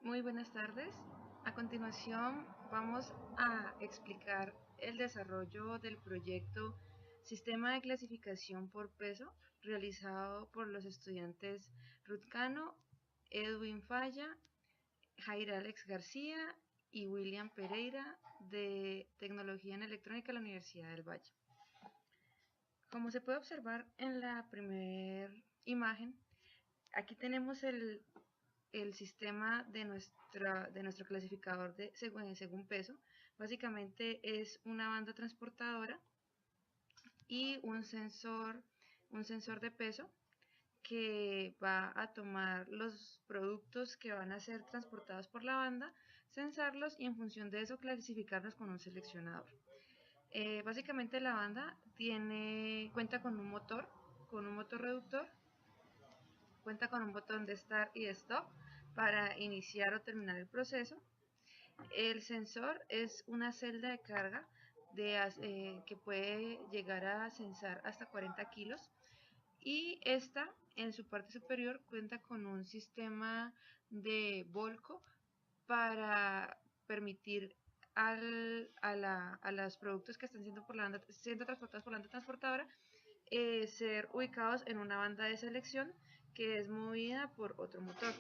Muy buenas tardes. A continuación vamos a explicar el desarrollo del proyecto Sistema de Clasificación por Peso realizado por los estudiantes Ruth Cano, Edwin Falla, Jair Alex García y William Pereira de Tecnología en Electrónica de la Universidad del Valle. Como se puede observar en la primera imagen, aquí tenemos el sistema de nuestro clasificador según peso. Básicamente es una banda transportadora y un sensor de peso que va a tomar los productos que van a ser transportados por la banda, censarlos y en función de eso clasificarlos con un seleccionador. Básicamente la banda cuenta con un motor reductor, cuenta con un botón de Start y Stop para iniciar o terminar el proceso. El sensor es una celda de carga que puede llegar a censar hasta 40 kilos y esta en su parte superior cuenta con un sistema de volco para permitir a los productos que están siendo transportados por la banda transportadora ser ubicados en una banda de selección que es movida por otro motor.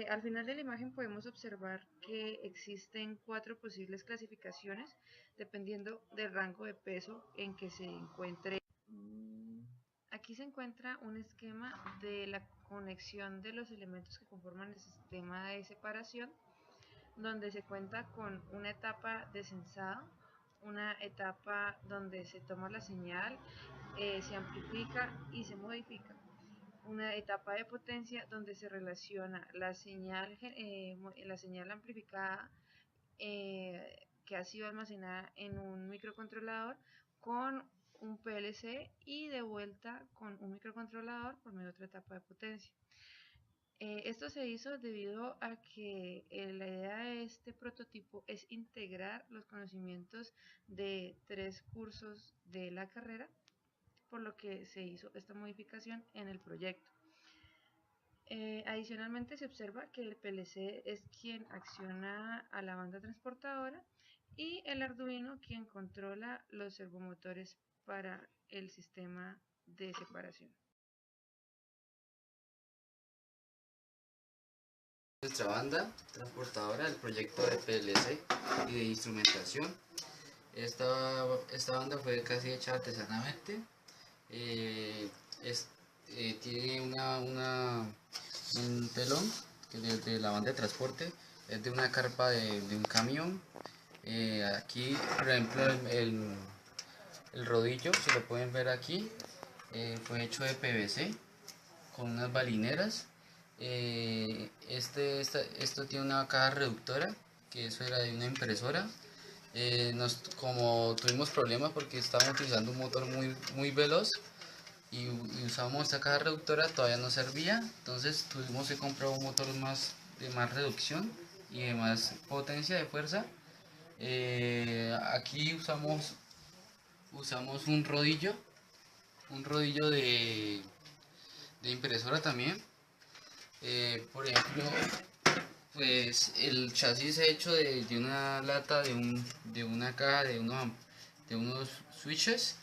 Al final de la imagen podemos observar que existen 4 posibles clasificaciones dependiendo del rango de peso en que se encuentre. Aquí se encuentra un esquema de la conexión de los elementos que conforman el sistema de separación, donde se cuenta con una etapa de censado, una etapa donde se toma la señal, se amplifica y se modifica, una etapa de potencia donde se relaciona la señal amplificada que ha sido almacenada en un microcontrolador con un PLC y de vuelta con un microcontrolador por medio de otra etapa de potencia. Esto se hizo debido a que la idea de este prototipo es integrar los conocimientos de 3 cursos de la carrera, por lo que se hizo esta modificación en el proyecto. Adicionalmente se observa que el PLC es quien acciona a la banda transportadora y el Arduino quien controla los servomotores para el sistema de separación. Nuestra banda transportadora del proyecto de PLC y de instrumentación. Esta banda fue casi hecha artesanalmente. Tiene un telón que de la banda de transporte, es de una carpa de un camión. Aquí, por ejemplo, el rodillo, si lo pueden ver aquí, fue hecho de PVC con unas balineras. Esto tiene una caja reductora, que eso era de una impresora. Como tuvimos problemas porque estábamos utilizando un motor muy veloz y usábamos esta caja reductora, todavía no servía, entonces tuvimos que comprar un motor de más reducción y de más potencia de fuerza. Aquí usamos un rodillo de impresora también. Por ejemplo, pues el chasis es hecho de una lata de una caja de unos switches.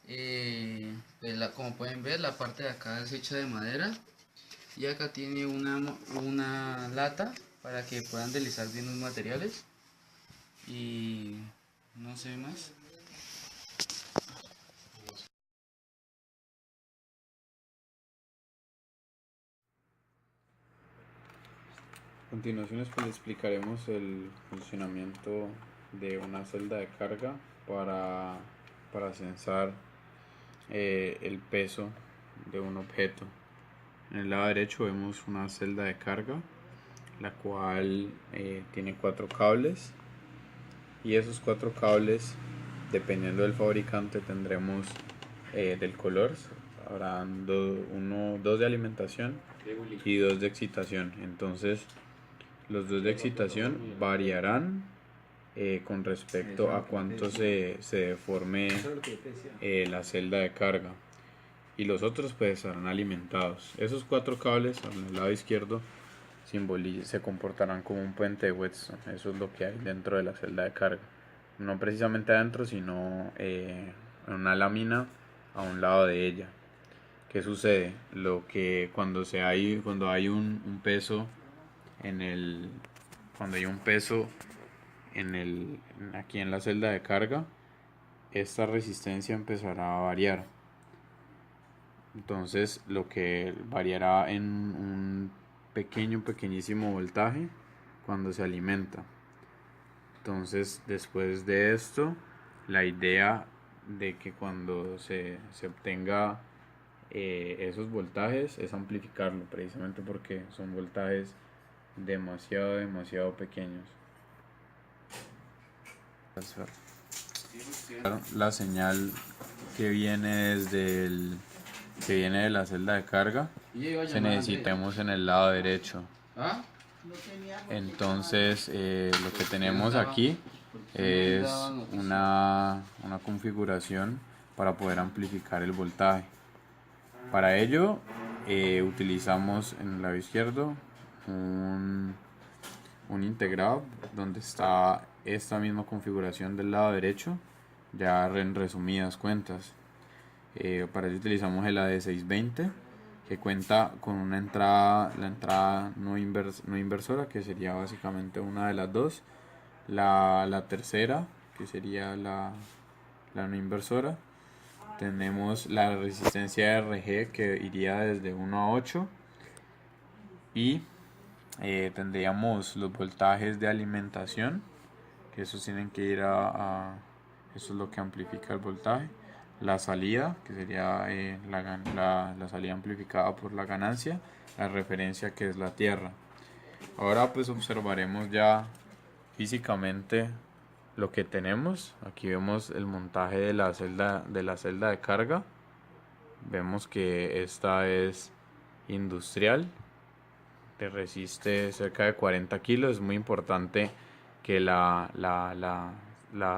Pues como pueden ver, la parte de acá es hecha de madera y acá tiene una lata para que puedan deslizar bien los materiales y no sé más. A continuación les explicaremos el funcionamiento de una celda de carga para censar el peso de un objeto. En el lado derecho vemos una celda de carga, la cual tiene 4 cables, y esos 4 cables, dependiendo del fabricante, tendremos del color, habrán dos de alimentación y 2 de excitación. Entonces los 2 de excitación variarán con respecto a cuánto se deforme la celda de carga, y los otros pues estarán alimentados. Esos 4 cables en el lado izquierdo se comportarán como un puente de Whetstone. Eso es lo que hay dentro de la celda de carga. No precisamente adentro, sino en una lámina a un lado de ella. ¿Qué sucede? Lo que cuando hay un peso cuando hay un peso aquí en la celda de carga, esta resistencia empezará a variar. Entonces lo que variará en un pequeñísimo voltaje cuando se alimenta. Entonces después de esto, la idea de que cuando se obtenga esos voltajes es amplificarlo, precisamente porque son voltajes demasiado pequeños. La señal que viene de la celda de carga se necesitemos en el lado derecho. Entonces lo que tenemos aquí es una configuración para poder amplificar el voltaje. Para ello utilizamos en el lado izquierdo un integrado donde está esta misma configuración del lado derecho, ya en resumidas cuentas. Para ello utilizamos el AD620, que cuenta con la entrada no inversora, que sería básicamente una de las dos, la tercera, que sería la no inversora. Tenemos la resistencia RG, que iría desde 1 a 8, y tendríamos los voltajes de alimentación, que esos tienen que ir eso es lo que amplifica el voltaje. La salida, que sería la salida amplificada por la ganancia, la referencia, que es la tierra. Ahora pues observaremos ya físicamente lo que tenemos. Aquí vemos el montaje de la celda de carga. Vemos que esta es industrial, te resiste cerca de 40 kilos. Es muy importante que la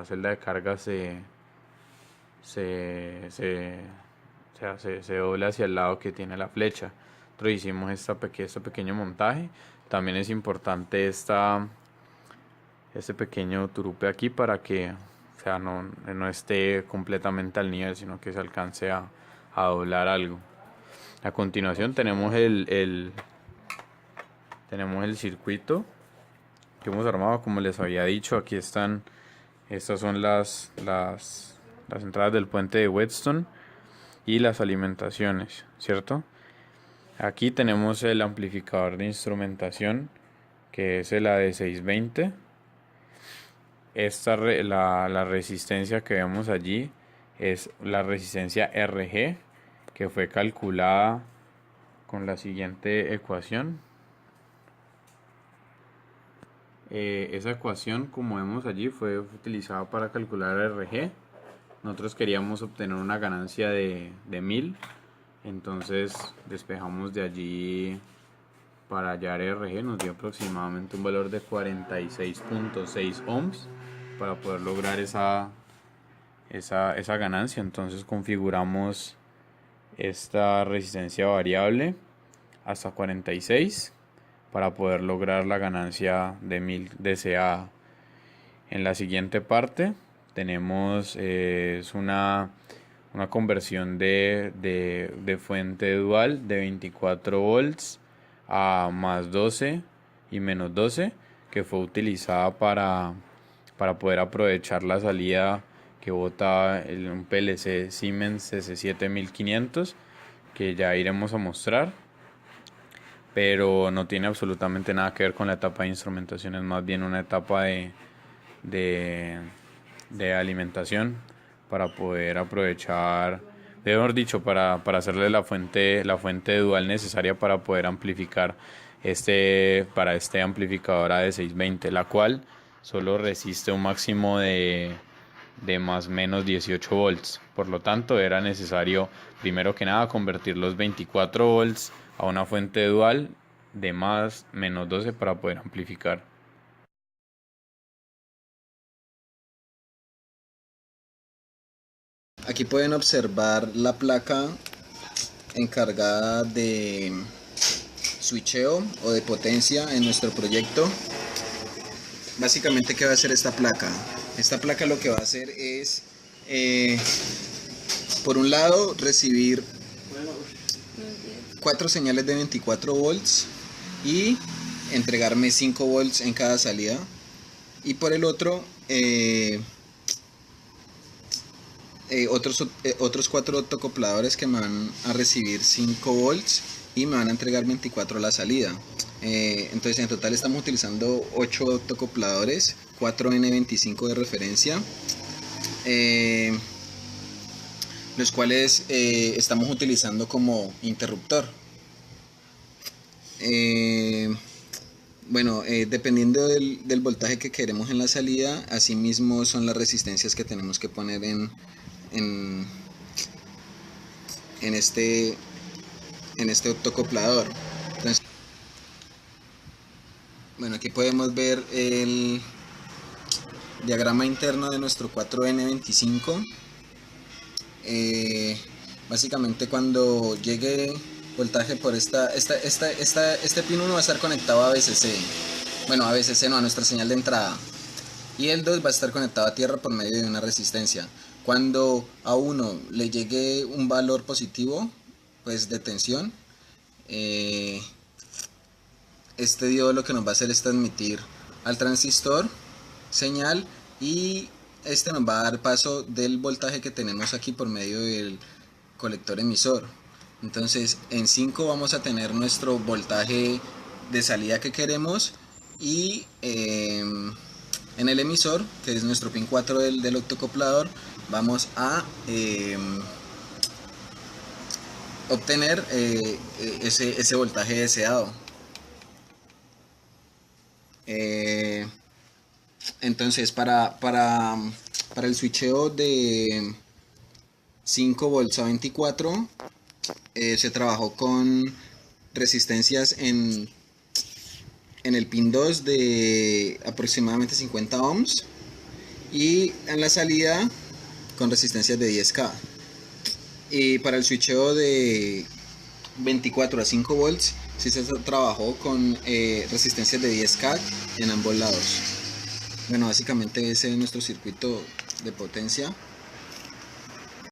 celda de carga se dobla hacia el lado que tiene la flecha. Nosotros hicimos este pequeño montaje. También es importante este pequeño turupe aquí para que no esté completamente al nivel, sino que se alcance a doblar algo. A continuación tenemos el circuito que hemos armado. Como les había dicho, aquí están, estas son las entradas del puente de Whetstone y las alimentaciones, ¿cierto? Aquí tenemos el amplificador de instrumentación, que es el AD620. La resistencia que vemos allí es la resistencia RG, que fue calculada con la siguiente ecuación. Esa ecuación, como vemos allí, fue utilizada para calcular RG. Nosotros queríamos obtener una ganancia de 1000, entonces despejamos de allí para hallar RG. Nos dio aproximadamente un valor de 46.6 ohms para poder lograr esa ganancia. Entonces configuramos esta resistencia variable hasta 46 para poder lograr la ganancia de 1000 deseada. En la siguiente parte tenemos una conversión de fuente dual de 24 volts a más 12 y menos 12, que fue utilizada para poder aprovechar la salida que bota un PLC Siemens CC7500, que ya iremos a mostrar, pero no tiene absolutamente nada que ver con la etapa de instrumentación. Es más bien una etapa de alimentación para poder aprovechar, mejor dicho, para hacerle la fuente dual necesaria para poder amplificar para este amplificador AD620, la cual solo resiste un máximo de más o menos 18 volts. Por lo tanto, era necesario primero que nada convertir los 24 volts a una fuente dual de más menos 12 para poder amplificar. Aquí pueden observar la placa encargada de switcheo o de potencia en nuestro proyecto. Básicamente, ¿qué va a hacer esta placa? Esta placa lo que va a hacer es, por un lado, recibir 4 señales de 24 volts y entregarme 5 volts en cada salida. Y por el otro, otros 4 octocopladores que me van a recibir 5 volts y me van a entregar 24 a la salida. Entonces en total estamos utilizando 8 octocopladores, 4 N25 de referencia, los cuales estamos utilizando como interruptor. Bueno, dependiendo del voltaje que queremos en la salida, asimismo son las resistencias que tenemos que poner en este octocoplador. Entonces, bueno, aquí podemos ver el diagrama interno de nuestro 4N25. Básicamente, cuando llegue voltaje por este pin 1 va a estar conectado a VCC. Bueno, a VCC no, a nuestra señal de entrada. Y el 2 va a estar conectado a tierra por medio de una resistencia. Cuando a 1 le llegue un valor positivo, pues de tensión, este diodo lo que nos va a hacer es transmitir al transistor señal, y este nos va a dar paso del voltaje que tenemos aquí por medio del colector emisor. Entonces en 5 vamos a tener nuestro voltaje de salida que queremos, y en el emisor, que es nuestro pin 4 del octocoplador, vamos a obtener ese voltaje deseado. Entonces para el switcheo de 5 volts a 24 se trabajó con resistencias en el pin 2 de aproximadamente 50 ohms y en la salida con resistencias de 10K. Y para el switcheo de 24 a 5 volts sí se trabajó con resistencias de 10K en ambos lados. Bueno, básicamente ese es nuestro circuito de potencia.